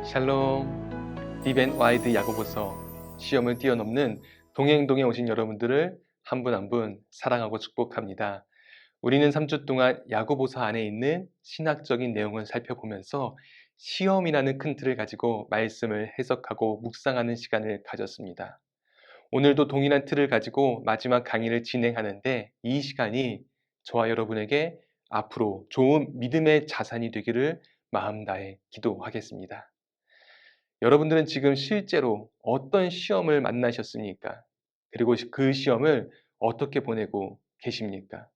샬롬, 딥앤와이드 야고보서 시험을 뛰어넘는 동행동에 오신 여러분들을 한 분 한 분 사랑하고 축복합니다. 우리는 3주 동안 야고보서 안에 있는 신학적인 내용을 살펴보면서 시험이라는 큰 틀을 가지고 말씀을 해석하고 묵상하는 시간을 가졌습니다. 오늘도 동일한 틀을 가지고 마지막 강의를 진행하는데 이 시간이 저와 여러분에게 앞으로 좋은 믿음의 자산이 되기를 마음 다해 기도하겠습니다. 여러분들은 지금 실제로 어떤 시험을 만나셨습니까? 그리고 그 시험을 어떻게 보내고 계십니까?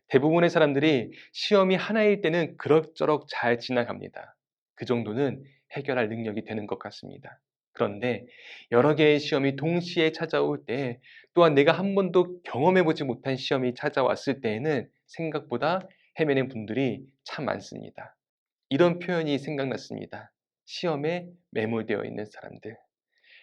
대부분의 사람들이 시험이 하나일 때는 그럭저럭 잘 지나갑니다. 그 정도는 해결할 능력이 되는 것 같습니다. 그런데 여러 개의 시험이 동시에 찾아올 때, 또한 내가 한 번도 경험해보지 못한 시험이 찾아왔을 때에는 생각보다 헤매는 분들이 참 많습니다. 이런 표현이 생각났습니다. 시험에 매몰되어 있는 사람들.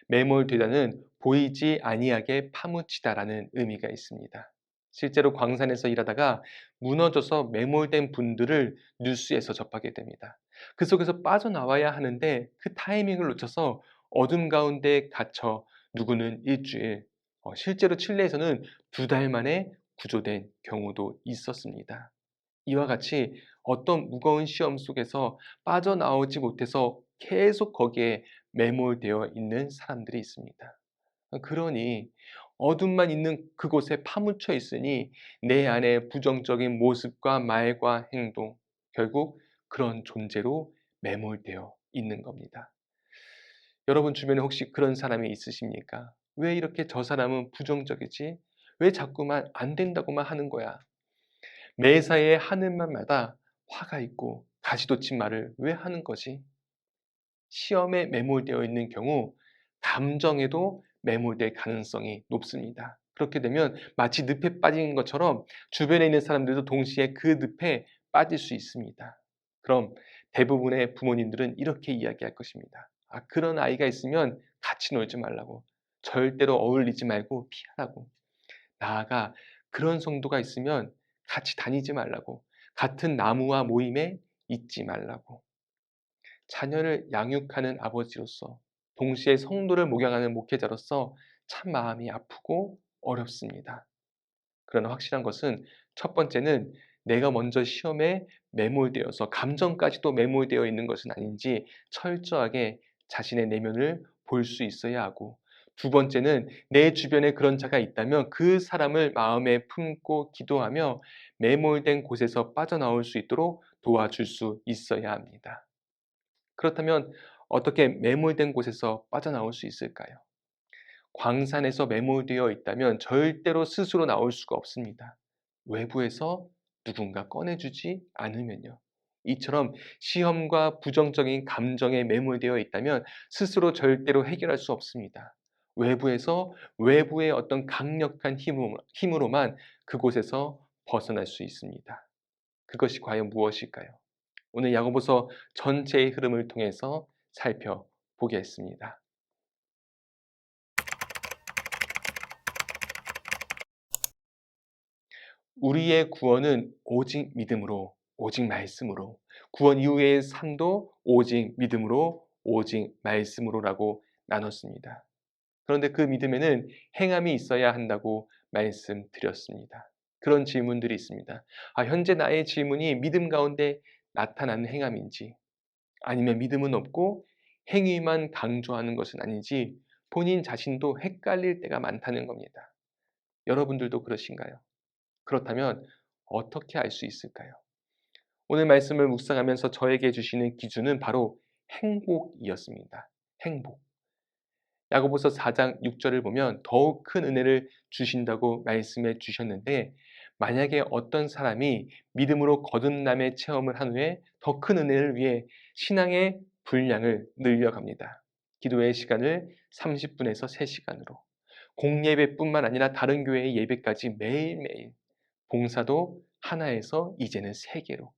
매몰되다는 보이지 아니하게 파묻히다라는 의미가 있습니다. 실제로 광산에서 일하다가 무너져서 매몰된 분들을 뉴스에서 접하게 됩니다. 그 속에서 빠져나와야 하는데 그 타이밍을 놓쳐서 어둠 가운데 갇혀 누구는 일주일, 실제로 칠레에서는 2달 만에 구조된 경우도 있었습니다. 이와 같이 어떤 무거운 시험 속에서 빠져나오지 못해서 계속 거기에 매몰되어 있는 사람들이 있습니다. 그러니 어둠만 있는 그곳에 파묻혀 있으니 내 안에 부정적인 모습과 말과 행동, 결국 그런 존재로 매몰되어 있는 겁니다. 여러분 주변에 혹시 그런 사람이 있으십니까? 왜 이렇게 저 사람은 부정적이지? 왜 자꾸만 안 된다고만 하는 거야? 매사에 하는 말마다 화가 있고 가시돋친 말을 왜 하는 거지? 시험에 매몰되어 있는 경우 감정에도 매몰될 가능성이 높습니다. 그렇게 되면 마치 늪에 빠진 것처럼 주변에 있는 사람들도 동시에 그 늪에 빠질 수 있습니다. 그럼 대부분의 부모님들은 이렇게 이야기할 것입니다. 그런 아이가 있으면 같이 놀지 말라고. 절대로 어울리지 말고 피하라고. 나아가 그런 성도가 있으면 같이 다니지 말라고. 같은 나무와 모임에 있지 말라고. 자녀를 양육하는 아버지로서, 동시에 성도를 목양하는 목회자로서 참 마음이 아프고 어렵습니다. 그러나 확실한 것은 첫 번째는 내가 먼저 시험에 매몰되어서 감정까지도 매몰되어 있는 것은 아닌지 철저하게 자신의 내면을 볼 수 있어야 하고, 두 번째는 내 주변에 그런 자가 있다면 그 사람을 마음에 품고 기도하며 매몰된 곳에서 빠져나올 수 있도록 도와줄 수 있어야 합니다. 그렇다면 어떻게 매몰된 곳에서 빠져나올 수 있을까요? 광산에서 매몰되어 있다면 절대로 스스로 나올 수가 없습니다. 외부에서 누군가 꺼내주지 않으면요. 이처럼 시험과 부정적인 감정에 매몰되어 있다면 스스로 절대로 해결할 수 없습니다. 외부에서 외부의 어떤 강력한 힘으로만 그곳에서 벗어날 수 있습니다. 그것이 과연 무엇일까요? 오늘 야고보서 전체의 흐름을 통해서 살펴보겠습니다. 우리의 구원은 오직 믿음으로, 오직 말씀으로, 구원 이후의 삶도 오직 믿음으로, 오직 말씀으로라고 나눴습니다. 그런데 그 믿음에는 행함이 있어야 한다고 말씀드렸습니다. 그런 질문들이 있습니다. 현재 나의 질문이 믿음 가운데 나타나는 행함인지, 아니면 믿음은 없고 행위만 강조하는 것은 아닌지 본인 자신도 헷갈릴 때가 많다는 겁니다. 여러분들도 그러신가요? 그렇다면 어떻게 알 수 있을까요? 오늘 말씀을 묵상하면서 저에게 주시는 기준은 바로 행복이었습니다. 행복. 야고보서 4장 6절을 보면 더욱 큰 은혜를 주신다고 말씀해 주셨는데, 만약에 어떤 사람이 믿음으로 거듭남의 체험을 한 후에 더 큰 은혜를 위해 신앙의 분량을 늘려갑니다. 기도의 시간을 30분에서 3시간으로, 공예배뿐만 아니라 다른 교회의 예배까지 매일매일, 봉사도 하나에서 이제는 3개로,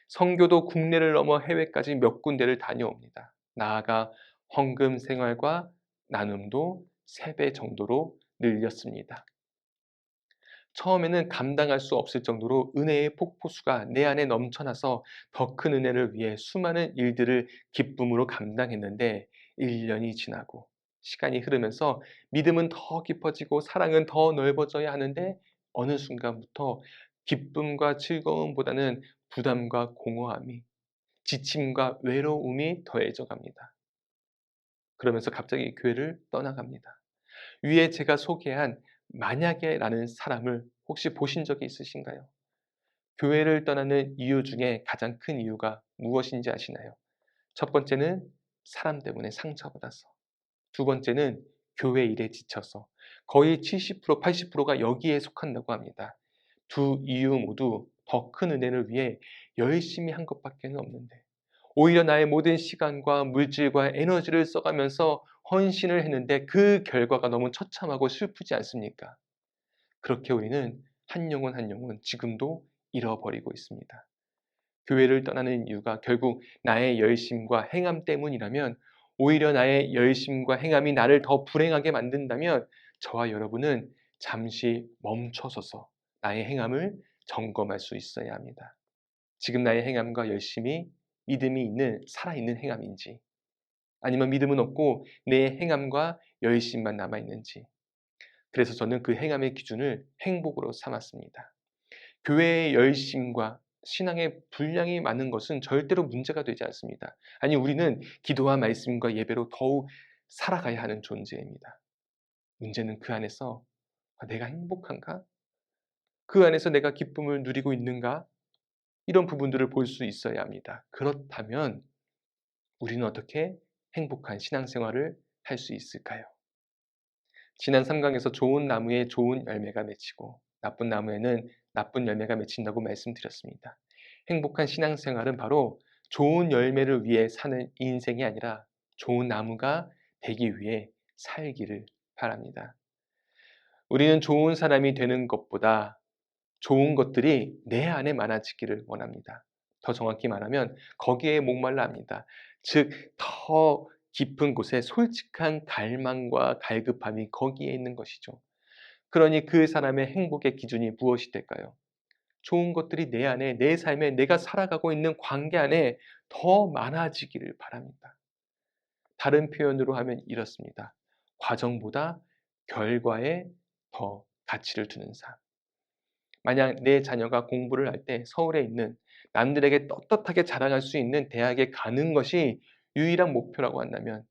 선교도 국내를 넘어 해외까지 몇 군데를 다녀옵니다. 나아가 헌금 생활과 나눔도 3배 정도로 늘렸습니다. 처음에는 감당할 수 없을 정도로 은혜의 폭포수가 내 안에 넘쳐나서 더 큰 은혜를 위해 수많은 일들을 기쁨으로 감당했는데 1년이 지나고 시간이 흐르면서 믿음은 더 깊어지고 사랑은 더 넓어져야 하는데 어느 순간부터 기쁨과 즐거움보다는 부담과 공허함이, 지침과 외로움이 더해져 갑니다. 그러면서 갑자기 교회를 떠나갑니다. 위에 제가 소개한 만약에라는 사람을 혹시 보신 적이 있으신가요? 교회를 떠나는 이유 중에 가장 큰 이유가 무엇인지 아시나요? 첫 번째는 사람 때문에 상처받아서, 두 번째는 교회 일에 지쳐서, 거의 70%, 80%가 여기에 속한다고 합니다. 두 이유 모두 더 큰 은혜를 위해 열심히 한 것밖에 없는데 오히려 나의 모든 시간과 물질과 에너지를 써가면서 헌신을 했는데 그 결과가 너무 처참하고 슬프지 않습니까? 그렇게 우리는 한 영혼 한 영혼 지금도 잃어버리고 있습니다. 교회를 떠나는 이유가 결국 나의 열심과 행함 때문이라면, 오히려 나의 열심과 행함이 나를 더 불행하게 만든다면 저와 여러분은 잠시 멈춰서서 나의 행함을 점검할 수 있어야 합니다. 지금 나의 행함과 열심이 믿음이 있는 살아있는 행함인지, 아니면 믿음은 없고 내 행함과 열심만 남아있는지. 그래서 저는 그 행함의 기준을 행복으로 삼았습니다. 교회의 열심과 신앙의 분량이 많은 것은 절대로 문제가 되지 않습니다. 아니, 우리는 기도와 말씀과 예배로 더욱 살아가야 하는 존재입니다. 문제는 그 안에서 내가 행복한가? 그 안에서 내가 기쁨을 누리고 있는가? 이런 부분들을 볼 수 있어야 합니다. 그렇다면 우리는 어떻게 행복한 신앙생활을 할 수 있을까요? 지난 3강에서 좋은 나무에 좋은 열매가 맺히고 나쁜 나무에는 나쁜 열매가 맺힌다고 말씀드렸습니다. 행복한 신앙생활은 바로 좋은 열매를 위해 사는 인생이 아니라 좋은 나무가 되기 위해 살기를 바랍니다. 우리는 좋은 사람이 되는 것보다 좋은 것들이 내 안에 많아지기를 원합니다. 더 정확히 말하면 거기에 목말라 합니다. 즉, 더 깊은 곳에 솔직한 갈망과 갈급함이 거기에 있는 것이죠. 그러니 그 사람의 행복의 기준이 무엇이 될까요? 좋은 것들이 내 안에, 내 삶에, 내가 살아가고 있는 관계 안에 더 많아지기를 바랍니다. 다른 표현으로 하면 이렇습니다. 과정보다 결과에 더 가치를 두는 삶. 만약 내 자녀가 공부를 할 때 서울에 있는 남들에게 떳떳하게 자랑할 수 있는 대학에 가는 것이 유일한 목표라고 한다면,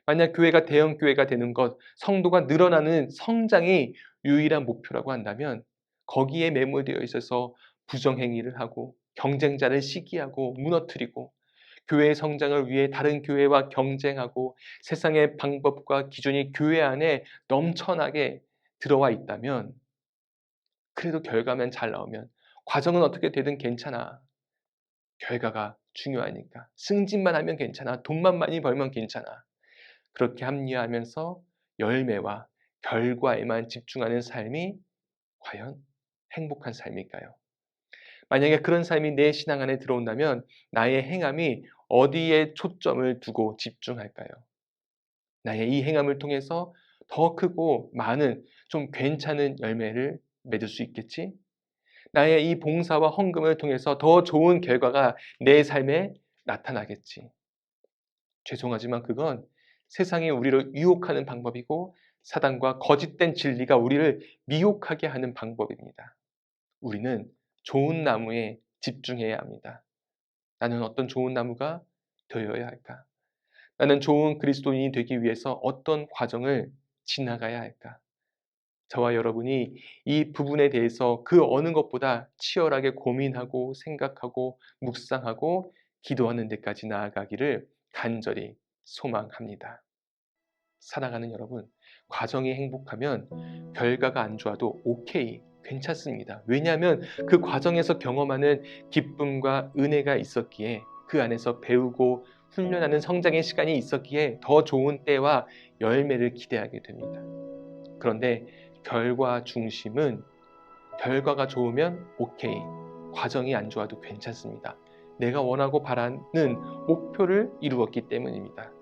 만약 교회가 대형 교회가 되는 것, 성도가 늘어나는 성장이 유일한 목표라고 한다면 거기에 매몰되어 있어서 부정행위를 하고 경쟁자를 시기하고 무너뜨리고 교회의 성장을 위해 다른 교회와 경쟁하고 세상의 방법과 기준이 교회 안에 넘쳐나게 들어와 있다면, 그래도 결과만 잘 나오면 과정은 어떻게 되든 괜찮아. 결과가 중요하니까. 승진만 하면 괜찮아. 돈만 많이 벌면 괜찮아. 그렇게 합리화하면서 열매와 결과에만 집중하는 삶이 과연 행복한 삶일까요? 만약에 그런 삶이 내 신앙 안에 들어온다면 나의 행함이 어디에 초점을 두고 집중할까요? 나의 이 행함을 통해서 더 크고 많은 좀 괜찮은 열매를 맺을 수 있겠지? 나의 이 봉사와 헌금을 통해서 더 좋은 결과가 내 삶에 나타나겠지. 죄송하지만 그건 세상이 우리를 유혹하는 방법이고 사단과 거짓된 진리가 우리를 미혹하게 하는 방법입니다. 우리는 좋은 나무에 집중해야 합니다. 나는 어떤 좋은 나무가 되어야 할까? 나는 좋은 그리스도인이 되기 위해서 어떤 과정을 지나가야 할까? 저와 여러분이 이 부분에 대해서 그 어느 것보다 치열하게 고민하고 생각하고 묵상하고 기도하는 데까지 나아가기를 간절히 소망합니다. 사랑하는 여러분, 과정이 행복하면 결과가 안 좋아도 오케이, 괜찮습니다. 왜냐하면 그 과정에서 경험하는 기쁨과 은혜가 있었기에, 그 안에서 배우고 훈련하는 성장의 시간이 있었기에 더 좋은 때와 열매를 기대하게 됩니다. 그런데 결과 중심은 결과가 좋으면 오케이, 과정이 안 좋아도 괜찮습니다. 내가 원하고 바라는 목표를 이루었기 때문입니다.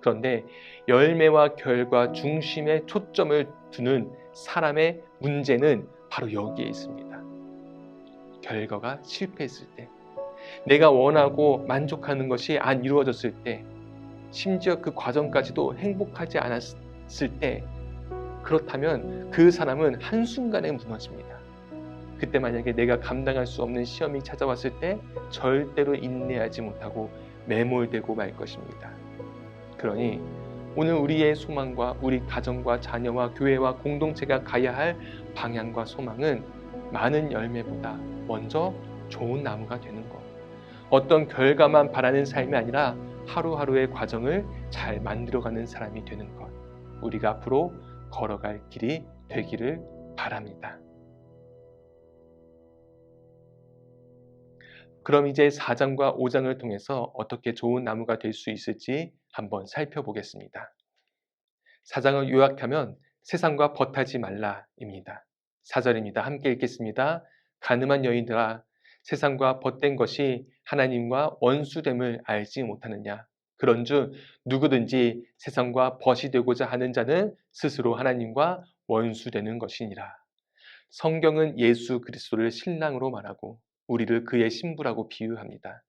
그런데 열매와 결과 중심에 초점을 두는 사람의 문제는 바로 여기에 있습니다. 결과가 실패했을 때, 내가 원하고 만족하는 것이 안 이루어졌을 때, 심지어 그 과정까지도 행복하지 않았을 때, 그렇다면 그 사람은 한순간에 무너집니다. 그때 만약에 내가 감당할 수 없는 시험이 찾아왔을 때 절대로 인내하지 못하고 매몰되고 말 것입니다. 그러니 오늘 우리의 소망과 우리 가정과 자녀와 교회와 공동체가 가야 할 방향과 소망은 많은 열매보다 먼저 좋은 나무가 되는 것. 어떤 결과만 바라는 삶이 아니라 하루하루의 과정을 잘 만들어가는 사람이 되는 것. 우리가 앞으로 걸어갈 길이 되기를 바랍니다. 그럼 이제 4장과 5장을 통해서 어떻게 좋은 나무가 될 수 있을지 한번 살펴보겠습니다. 4장을 요약하면 세상과 벗하지 말라입니다. 4절입니다. 함께 읽겠습니다. 가늠한 여인들아, 세상과 벗된 것이 하나님과 원수됨을 알지 못하느냐. 그런즉 누구든지 세상과 벗이 되고자 하는 자는 스스로 하나님과 원수되는 것이니라. 성경은 예수 그리스도를 신랑으로 말하고 우리를 그의 신부라고 비유합니다.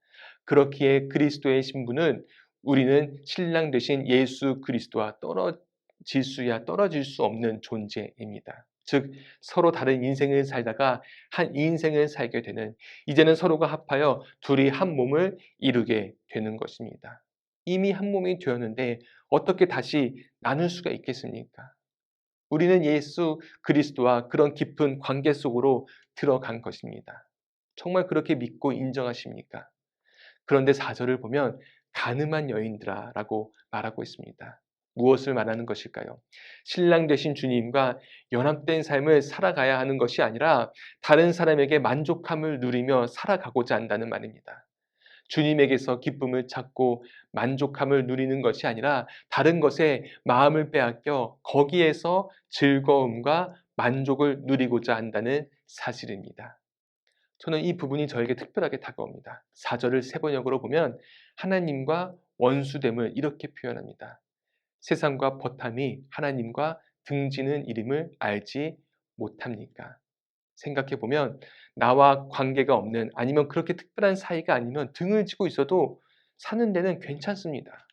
그렇기에 그리스도의 신부는 우리는 신랑 되신 예수 그리스도와 떨어질 수 없는 존재입니다. 즉 서로 다른 인생을 살다가 한 인생을 살게 되는, 이제는 서로가 합하여 둘이 한 몸을 이루게 되는 것입니다. 이미 한 몸이 되었는데 어떻게 다시 나눌 수가 있겠습니까? 우리는 예수 그리스도와 그런 깊은 관계 속으로 들어간 것입니다. 정말 그렇게 믿고 인정하십니까? 그런데 4절을 보면 가늠한 여인들아 라고 말하고 있습니다. 무엇을 말하는 것일까요? 신랑 되신 주님과 연합된 삶을 살아가야 하는 것이 아니라 다른 사람에게 만족함을 누리며 살아가고자 한다는 말입니다. 주님에게서 기쁨을 찾고 만족함을 누리는 것이 아니라 다른 것에 마음을 빼앗겨 거기에서 즐거움과 만족을 누리고자 한다는 사실입니다. 저는 이 부분이 저에게 특별하게 다가옵니다. 4절을 세번역으로 보면 하나님과 원수됨을 이렇게 표현합니다. 세상과 벗함이 하나님과 등지는 이름을 알지 못합니까? 생각해 보면 나와 관계가 없는, 아니면 그렇게 특별한 사이가 아니면 등을 지고 있어도 사는 데는 괜찮습니다.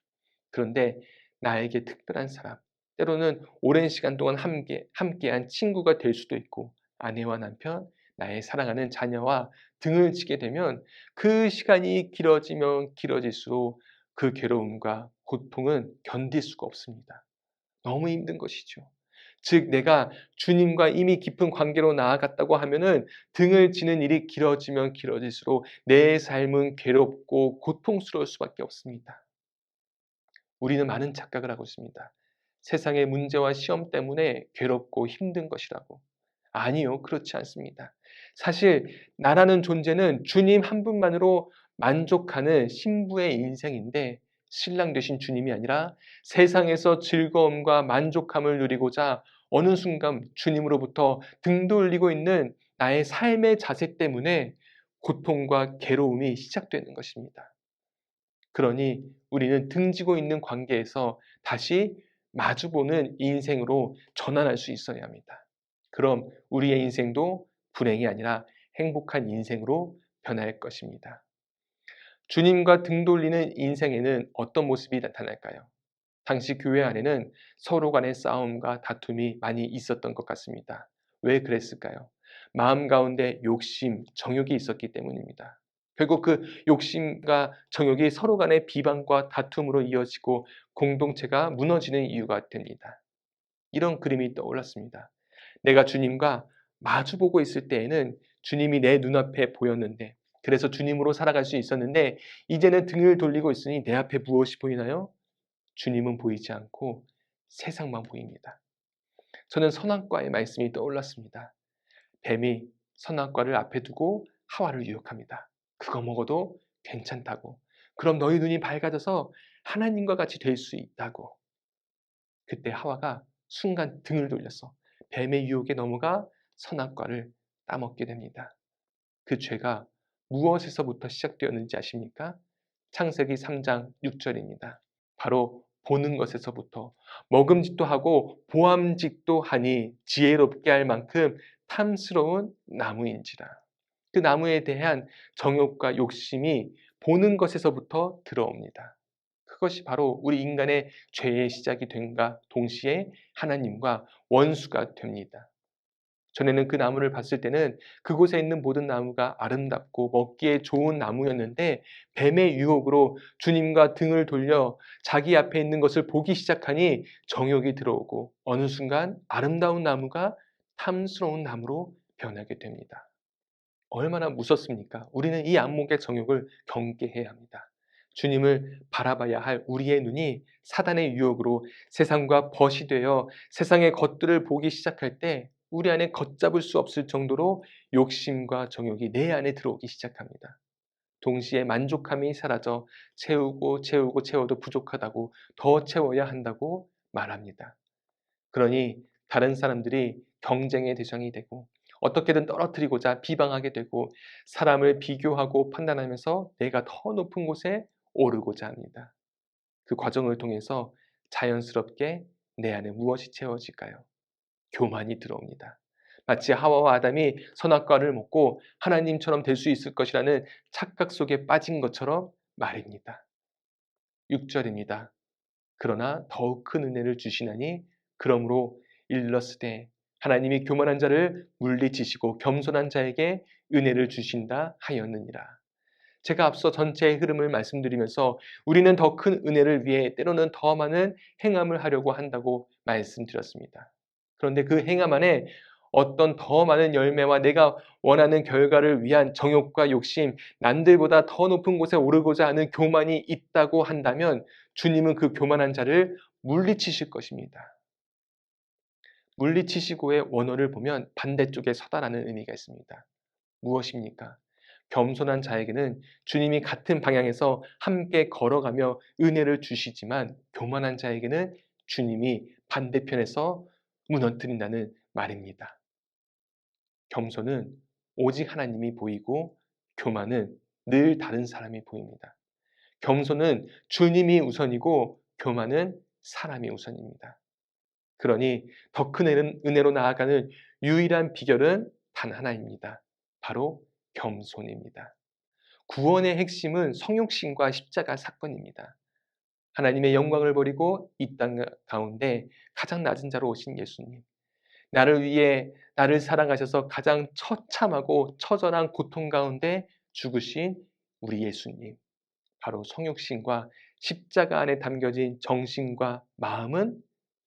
그런데 나에게 특별한 사람, 때로는 오랜 시간 동안 함께한 친구가 될 수도 있고 아내와 남편, 나의 사랑하는 자녀와 등을 지게 되면 그 시간이 길어지면 길어질수록 그 괴로움과 고통은 견딜 수가 없습니다. 너무 힘든 것이죠. 즉 내가 주님과 이미 깊은 관계로 나아갔다고 하면은 등을 지는 일이 길어지면 길어질수록 내 삶은 괴롭고 고통스러울 수밖에 없습니다. 우리는 많은 착각을 하고 있습니다. 세상의 문제와 시험 때문에 괴롭고 힘든 것이라고. 아니요, 그렇지 않습니다. 사실 나라는 존재는 주님 한 분만으로 만족하는 신부의 인생인데 신랑 되신 주님이 아니라 세상에서 즐거움과 만족함을 누리고자 어느 순간 주님으로부터 등 돌리고 있는 나의 삶의 자세 때문에 고통과 괴로움이 시작되는 것입니다. 그러니 우리는 등지고 있는 관계에서 다시 마주보는 인생으로 전환할 수 있어야 합니다. 그럼 우리의 인생도 불행이 아니라 행복한 인생으로 변할 것입니다. 주님과 등 돌리는 인생에는 어떤 모습이 나타날까요? 당시 교회 안에는 서로 간의 싸움과 다툼이 많이 있었던 것 같습니다. 왜 그랬을까요? 마음 가운데 욕심, 정욕이 있었기 때문입니다. 결국 그 욕심과 정욕이 서로 간의 비방과 다툼으로 이어지고 공동체가 무너지는 이유가 됩니다. 이런 그림이 떠올랐습니다. 내가 주님과 마주보고 있을 때에는 주님이 내 눈앞에 보였는데, 그래서 주님으로 살아갈 수 있었는데 이제는 등을 돌리고 있으니 내 앞에 무엇이 보이나요? 주님은 보이지 않고 세상만 보입니다. 저는 선악과의 말씀이 떠올랐습니다. 뱀이 선악과를 앞에 두고 하와를 유혹합니다. 그거 먹어도 괜찮다고. 그럼 너희 눈이 밝아져서 하나님과 같이 될 수 있다고. 그때 하와가 순간 등을 돌려서 뱀의 유혹에 넘어가 선악과를 따먹게 됩니다. 그 죄가 무엇에서부터 시작되었는지 아십니까? 창세기 3장 6절입니다. 바로 보는 것에서부터 먹음직도 하고 보암직도 하니 지혜롭게 할 만큼 탐스러운 나무인지라. 그 나무에 대한 정욕과 욕심이 보는 것에서부터 들어옵니다. 그것이 바로 우리 인간의 죄의 시작이 된과 동시에 하나님과 원수가 됩니다. 전에는 그 나무를 봤을 때는 그곳에 있는 모든 나무가 아름답고 먹기에 좋은 나무였는데 뱀의 유혹으로 주님과 등을 돌려 자기 앞에 있는 것을 보기 시작하니 정욕이 들어오고 어느 순간 아름다운 나무가 탐스러운 나무로 변하게 됩니다. 얼마나 무섭습니까? 우리는 이 안목의 정욕을 경계해야 합니다. 주님을 바라봐야 할 우리의 눈이 사단의 유혹으로 세상과 벗이 되어 세상의 것들을 보기 시작할 때 우리 안에 걷잡을 수 없을 정도로 욕심과 정욕이 내 안에 들어오기 시작합니다. 동시에 만족함이 사라져 채워도 부족하다고 더 채워야 한다고 말합니다. 그러니 다른 사람들이 경쟁의 대상이 되고 어떻게든 떨어뜨리고자 비방하게 되고 사람을 비교하고 판단하면서 내가 더 높은 곳에 오르고자 합니다. 그 과정을 통해서 자연스럽게 내 안에 무엇이 채워질까요? 교만이 들어옵니다. 마치 하와와 아담이 선악과를 먹고 하나님처럼 될 수 있을 것이라는 착각 속에 빠진 것처럼 말입니다. 6절입니다. 그러나 더욱 큰 은혜를 주시나니 그러므로 일러스되 하나님이 교만한 자를 물리치시고 겸손한 자에게 은혜를 주신다 하였느니라. 제가 앞서 전체의 흐름을 말씀드리면서 우리는 더 큰 은혜를 위해 때로는 더 많은 행함을 하려고 한다고 말씀드렸습니다. 그런데 그 행함 안에 어떤 더 많은 열매와 내가 원하는 결과를 위한 정욕과 욕심, 남들보다 더 높은 곳에 오르고자 하는 교만이 있다고 한다면 주님은 그 교만한 자를 물리치실 것입니다. 물리치시고의 원어를 보면 반대쪽에 서다라는 의미가 있습니다. 무엇입니까? 겸손한 자에게는 주님이 같은 방향에서 함께 걸어가며 은혜를 주시지만 교만한 자에게는 주님이 반대편에서 무너뜨린다는 말입니다. 겸손은 오직 하나님이 보이고 교만은 늘 다른 사람이 보입니다. 겸손은 주님이 우선이고 교만은 사람이 우선입니다. 그러니 더 큰 은혜로 나아가는 유일한 비결은 단 하나입니다. 바로 겸손입니다. 구원의 핵심은 성육신과 십자가 사건입니다. 하나님의 영광을 버리고 이 땅 가운데 가장 낮은 자로 오신 예수님. 나를 위해 나를 사랑하셔서 가장 처참하고 처절한 고통 가운데 죽으신 우리 예수님. 바로 성육신과 십자가 안에 담겨진 정신과 마음은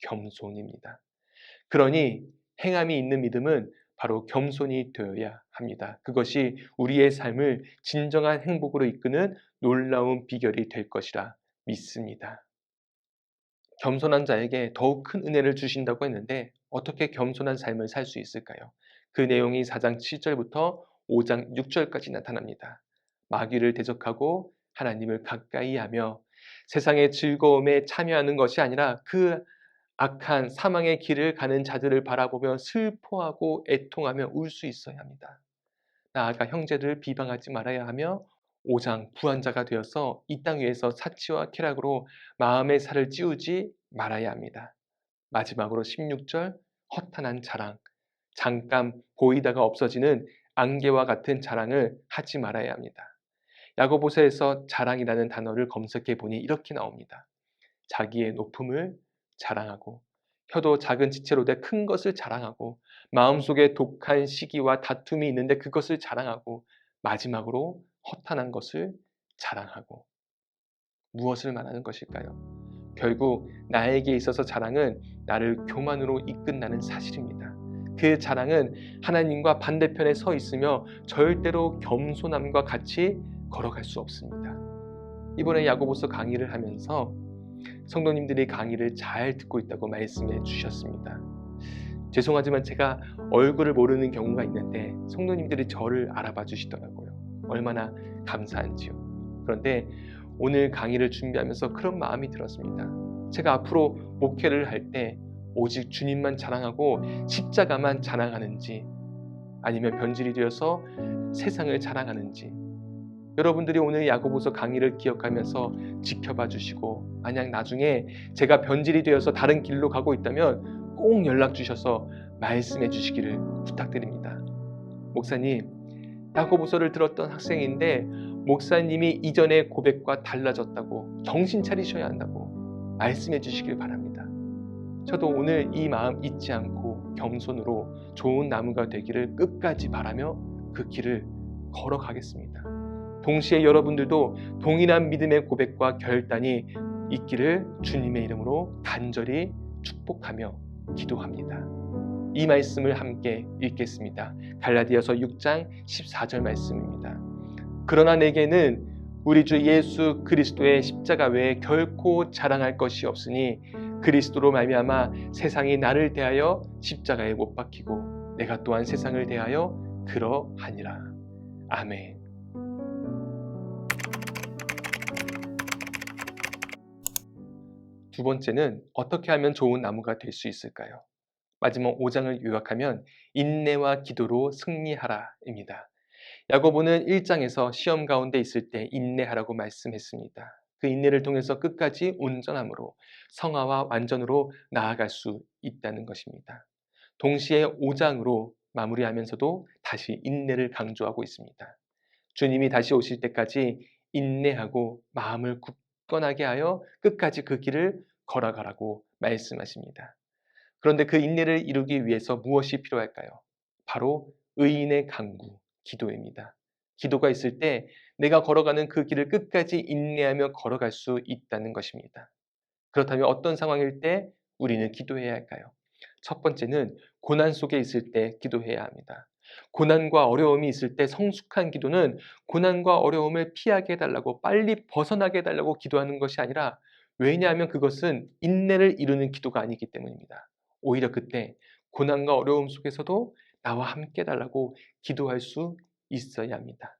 겸손입니다. 그러니 행함이 있는 믿음은 바로 겸손이 되어야 합니다. 그것이 우리의 삶을 진정한 행복으로 이끄는 놀라운 비결이 될 것이라 믿습니다. 겸손한 자에게 더욱 큰 은혜를 주신다고 했는데 어떻게 겸손한 삶을 살 수 있을까요? 그 내용이 4장 7절부터 5장 6절까지 나타납니다. 마귀를 대적하고 하나님을 가까이 하며 세상의 즐거움에 참여하는 것이 아니라 그 악한 사망의 길을 가는 자들을 바라보며 슬퍼하고 애통하며 울 수 있어야 합니다. 나아가 형제들을 비방하지 말아야 하며 5장 부한자가 되어서 이 땅 위에서 사치와 쾌락으로 마음의 살을 찌우지 말아야 합니다. 마지막으로 16절 허탄한 자랑, 잠깐 보이다가 없어지는 안개와 같은 자랑을 하지 말아야 합니다. 야고보서에서 자랑이라는 단어를 검색해 보니 이렇게 나옵니다. 자기의 높음을 자랑하고 혀도 작은 지체로 돼 큰 것을 자랑하고 마음속에 독한 시기와 다툼이 있는데 그것을 자랑하고 마지막으로 허탄한 것을 자랑하고 무엇을 말하는 것일까요? 결국 나에게 있어서 자랑은 나를 교만으로 이끈다는 사실입니다. 그 자랑은 하나님과 반대편에 서 있으며 절대로 겸손함과 같이 걸어갈 수 없습니다. 이번에 야고보서 강의를 하면서 성도님들이 강의를 잘 듣고 있다고 말씀해 주셨습니다. 죄송하지만 제가 얼굴을 모르는 경우가 있는데 성도님들이 저를 알아봐 주시더라고요. 얼마나 감사한지요. 그런데 오늘 강의를 준비하면서 그런 마음이 들었습니다. 제가 앞으로 목회를 할 때 오직 주님만 자랑하고 십자가만 자랑하는지 아니면 변질이 되어서 세상을 자랑하는지 여러분들이 오늘 야고보서 강의를 기억하면서 지켜봐 주시고 만약 나중에 제가 변질이 되어서 다른 길로 가고 있다면 꼭 연락 주셔서 말씀해 주시기를 부탁드립니다. 목사님, 야고보서를 들었던 학생인데 목사님이 이전의 고백과 달라졌다고, 정신 차리셔야 한다고 말씀해 주시길 바랍니다. 저도 오늘 이 마음 잊지 않고 겸손으로 좋은 나무가 되기를 끝까지 바라며 그 길을 걸어가겠습니다. 동시에 여러분들도 동일한 믿음의 고백과 결단이 있기를 주님의 이름으로 간절히 축복하며 기도합니다. 이 말씀을 함께 읽겠습니다. 갈라디아서 6장 14절 말씀입니다. 그러나 내게는 우리 주 예수 그리스도의 십자가 외에 결코 자랑할 것이 없으니 그리스도로 말미암아 세상이 나를 대하여 십자가에 못 박히고 내가 또한 세상을 대하여 그러하니라. 아멘. 두 번째는 어떻게 하면 좋은 나무가 될 수 있을까요? 마지막 5장을 요약하면 인내와 기도로 승리하라입니다. 야고보는 1장에서 시험 가운데 있을 때 인내하라고 말씀했습니다. 그 인내를 통해서 끝까지 온전함으로 성화와 완전으로 나아갈 수 있다는 것입니다. 동시에 5장으로 마무리하면서도 다시 인내를 강조하고 있습니다. 주님이 다시 오실 때까지 인내하고 마음을 굳건하게 하여 끝까지 그 길을 걸어가라고 말씀하십니다. 그런데 그 인내를 이루기 위해서 무엇이 필요할까요? 바로 의인의 간구, 기도입니다. 기도가 있을 때 내가 걸어가는 그 길을 끝까지 인내하며 걸어갈 수 있다는 것입니다. 그렇다면 어떤 상황일 때 우리는 기도해야 할까요? 첫 번째는 고난 속에 있을 때 기도해야 합니다. 고난과 어려움이 있을 때 성숙한 기도는 고난과 어려움을 피하게 해달라고, 빨리 벗어나게 해달라고 기도하는 것이 아니라, 왜냐하면 그것은 인내를 이루는 기도가 아니기 때문입니다. 오히려 그때 고난과 어려움 속에서도 나와 함께 해달라고 기도할 수 있어야 합니다.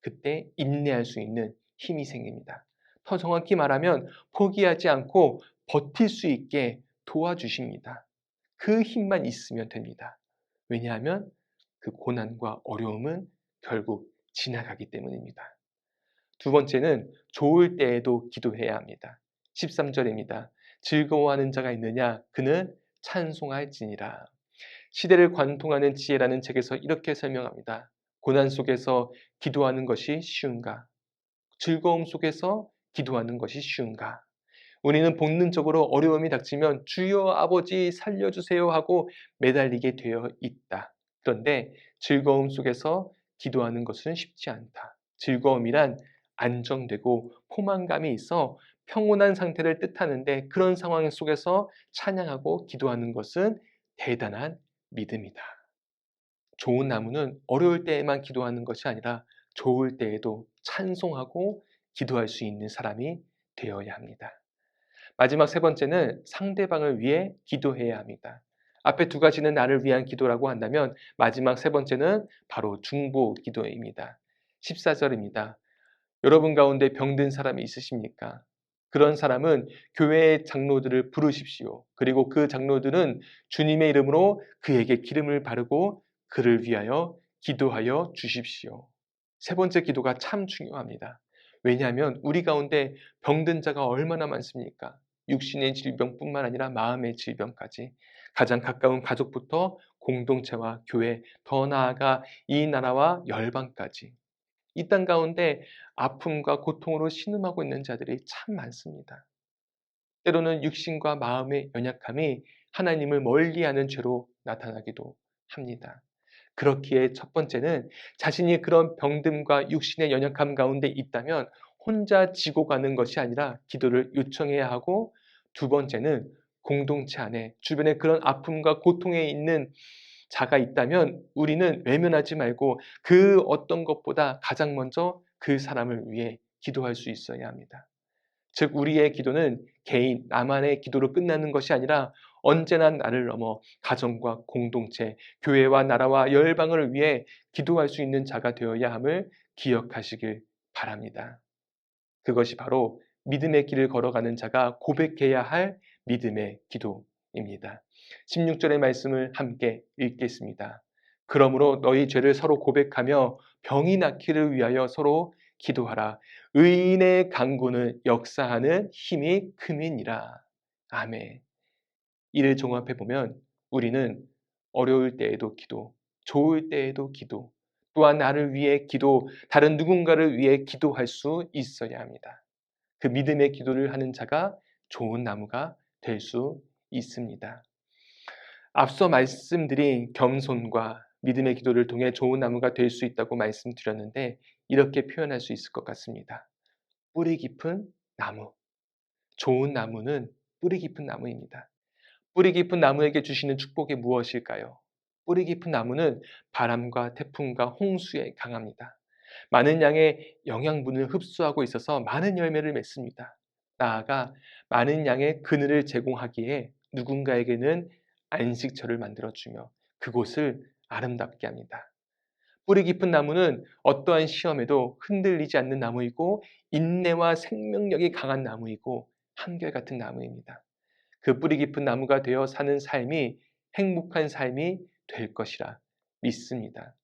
그때 인내할 수 있는 힘이 생깁니다. 더 정확히 말하면 포기하지 않고 버틸 수 있게 도와주십니다. 그 힘만 있으면 됩니다. 왜냐하면 그 고난과 어려움은 결국 지나가기 때문입니다. 두 번째는 좋을 때에도 기도해야 합니다. 13절입니다. 즐거워하는 자가 있느냐? 그는 찬송할지니라. 시대를 관통하는 지혜라는 책에서 이렇게 설명합니다. 고난 속에서 기도하는 것이 쉬운가? 즐거움 속에서 기도하는 것이 쉬운가? 우리는 본능적으로 어려움이 닥치면 주여 아버지 살려주세요 하고 매달리게 되어 있다. 그런데 즐거움 속에서 기도하는 것은 쉽지 않다. 즐거움이란 안정되고 포만감이 있어 평온한 상태를 뜻하는데, 그런 상황 속에서 찬양하고 기도하는 것은 대단한 믿음이다. 좋은 나무는 어려울 때에만 기도하는 것이 아니라 좋을 때에도 찬송하고 기도할 수 있는 사람이 되어야 합니다. 마지막 세 번째는 상대방을 위해 기도해야 합니다. 앞에 두 가지는 나를 위한 기도라고 한다면 마지막 세 번째는 바로 중보 기도입니다. 14절입니다. 여러분 가운데 병든 사람이 있으십니까? 그런 사람은 교회의 장로들을 부르십시오. 그리고 그 장로들은 주님의 이름으로 그에게 기름을 바르고 그를 위하여 기도하여 주십시오. 세 번째 기도가 참 중요합니다. 왜냐하면 우리 가운데 병든 자가 얼마나 많습니까? 육신의 질병뿐만 아니라 마음의 질병까지, 가장 가까운 가족부터 공동체와 교회, 더 나아가 이 나라와 열방까지, 이 땅 가운데 아픔과 고통으로 신음하고 있는 자들이 참 많습니다. 때로는 육신과 마음의 연약함이 하나님을 멀리하는 죄로 나타나기도 합니다. 그렇기에 첫 번째는 자신이 그런 병듦과 육신의 연약함 가운데 있다면 혼자 지고 가는 것이 아니라 기도를 요청해야 하고, 두 번째는 공동체 안에 주변에 그런 아픔과 고통에 있는 자가 있다면 우리는 외면하지 말고 그 어떤 것보다 가장 먼저 그 사람을 위해 기도할 수 있어야 합니다. 즉 우리의 기도는 개인, 나만의 기도로 끝나는 것이 아니라 언제나 나를 넘어 가정과 공동체, 교회와 나라와 열방을 위해 기도할 수 있는 자가 되어야 함을 기억하시길 바랍니다. 그것이 바로 믿음의 길을 걸어가는 자가 고백해야 할 믿음의 기도입니다. 16절의 말씀을 함께 읽겠습니다. 그러므로 너희 죄를 서로 고백하며 병이 낫기를 위하여 서로 기도하라. 의인의 간구는 역사하는 힘이 큼이니라. 아멘. 이를 종합해 보면 우리는 어려울 때에도 기도, 좋을 때에도 기도, 또한 나를 위해 기도, 다른 누군가를 위해 기도할 수 있어야 합니다. 그 믿음의 기도를 하는 자가 좋은 나무가 될 수 있습니다. 앞서 말씀드린 겸손과 믿음의 기도를 통해 좋은 나무가 될 수 있다고 말씀드렸는데 이렇게 표현할 수 있을 것 같습니다. 뿌리 깊은 나무. 좋은 나무는 뿌리 깊은 나무입니다. 뿌리 깊은 나무에게 주시는 축복이 무엇일까요? 뿌리 깊은 나무는 바람과 태풍과 홍수에 강합니다. 많은 양의 영양분을 흡수하고 있어서 많은 열매를 맺습니다. 나아가 많은 양의 그늘을 제공하기에 누군가에게는 안식처를 만들어주며 그곳을 아름답게 합니다. 뿌리 깊은 나무는 어떠한 시험에도 흔들리지 않는 나무이고 인내와 생명력이 강한 나무이고 한결같은 나무입니다. 그 뿌리 깊은 나무가 되어 사는 삶이 행복한 삶이 될 것이라 믿습니다.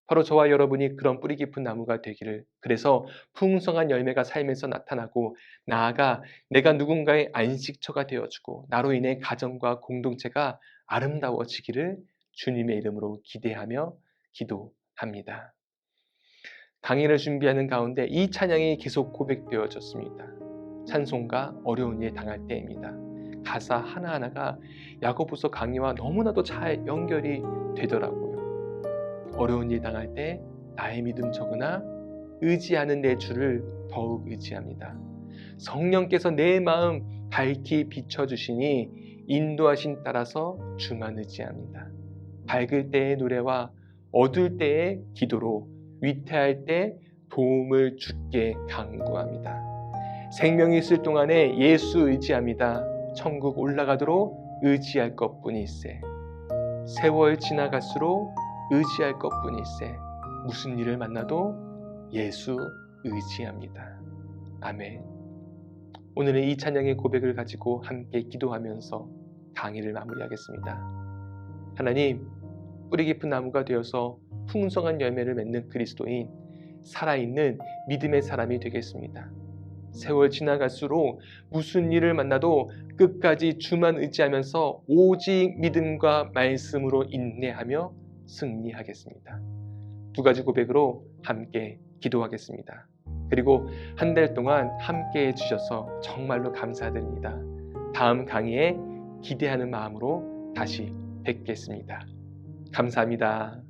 바로 저와 여러분이 그런 뿌리 깊은 나무가 되기를, 그래서 풍성한 열매가 삶에서 나타나고 나아가 내가 누군가의 안식처가 되어주고 나로 인해 가정과 공동체가 아름다워지기를 주님의 이름으로 기대하며 기도합니다. 강의를 준비하는 가운데 이 찬양이 계속 고백되어졌습니다. 찬송가 어려운 일 당할 때입니다. 가사 하나하나가 야고보서 강의와 너무나도 잘 연결이 되더라고요. 어려운 일 당할 때 나의 믿음 적으나 의지하는 내 주를 더욱 의지합니다. 성령께서 내 마음 밝히 비춰주시니 인도하신 따라서 주만 의지합니다. 밝을 때의 노래와 어두울 때의 기도로 위태할 때 도움을 주께 간구합니다. 생명이 있을 동안에 예수 의지합니다. 천국 올라가도록 의지할 것뿐일세. 세월 지나갈수록 의지할 것뿐일세. 무슨 일을 만나도 예수 의지합니다. 아멘. 오늘은 이 찬양의 고백을 가지고 함께 기도하면서 강의를 마무리하겠습니다. 하나님, 뿌리 깊은 나무가 되어서 풍성한 열매를 맺는 그리스도인, 살아있는 믿음의 사람이 되겠습니다. 세월 지나갈수록 무슨 일을 만나도 끝까지 주만 의지하면서 오직 믿음과 말씀으로 인내하며 승리하겠습니다. 두 가지 고백으로 함께 기도하겠습니다. 그리고 한 달 동안 함께 해주셔서 정말로 감사드립니다. 다음 강의에 기대하는 마음으로 다시 뵙겠습니다. 감사합니다.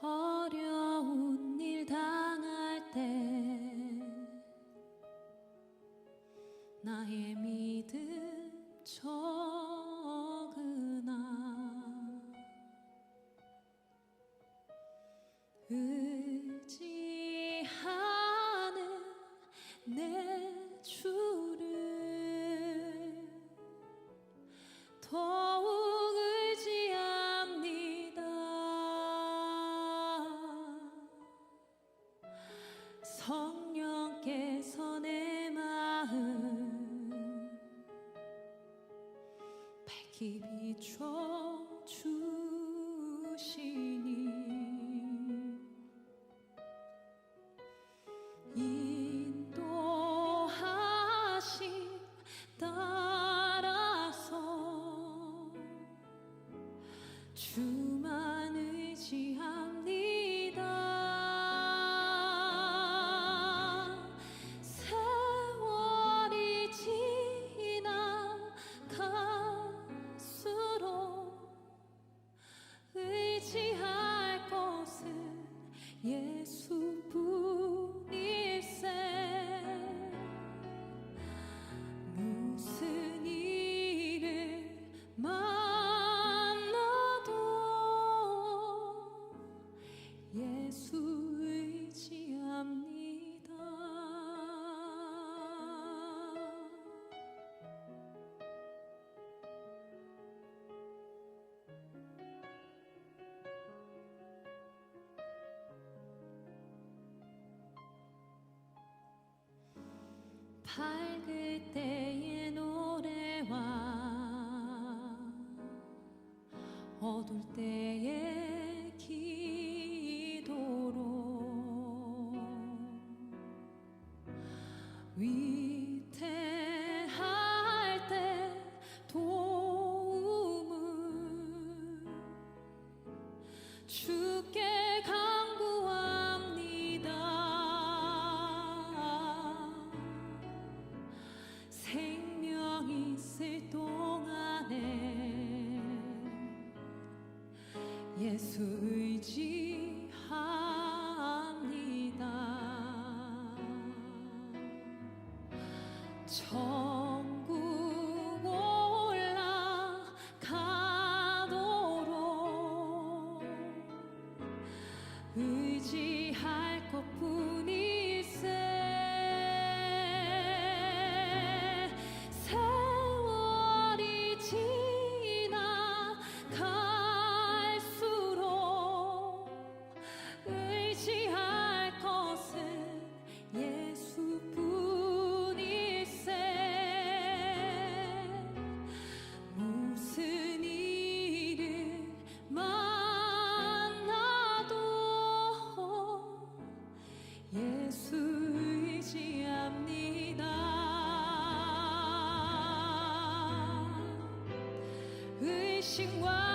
어려운 일 당할 때 나의 믿음 적으나 의지하는 내 주를 더욱 의지합니다. 성령께서 내 마음 밝히 비춰주시니 인도하심 따라서 주만 의지합니다. 세월이 지나갈수록 의지할 것은 예수뿐일세. 무슨 일을 만나도 예수 의지합니다. 밝을 때의 노래와 어둘 때의 기도로 위태할 때 도움을 주께 간구합니다. 생명 있을 동안에 예수 의지합니다. 천국 올라가도록 의지할 것뿐일세. 세월이 지나갈수록 의지할 것은 예수뿐일세. 무슨 일을 만나도 예수 의지합니다. 의심과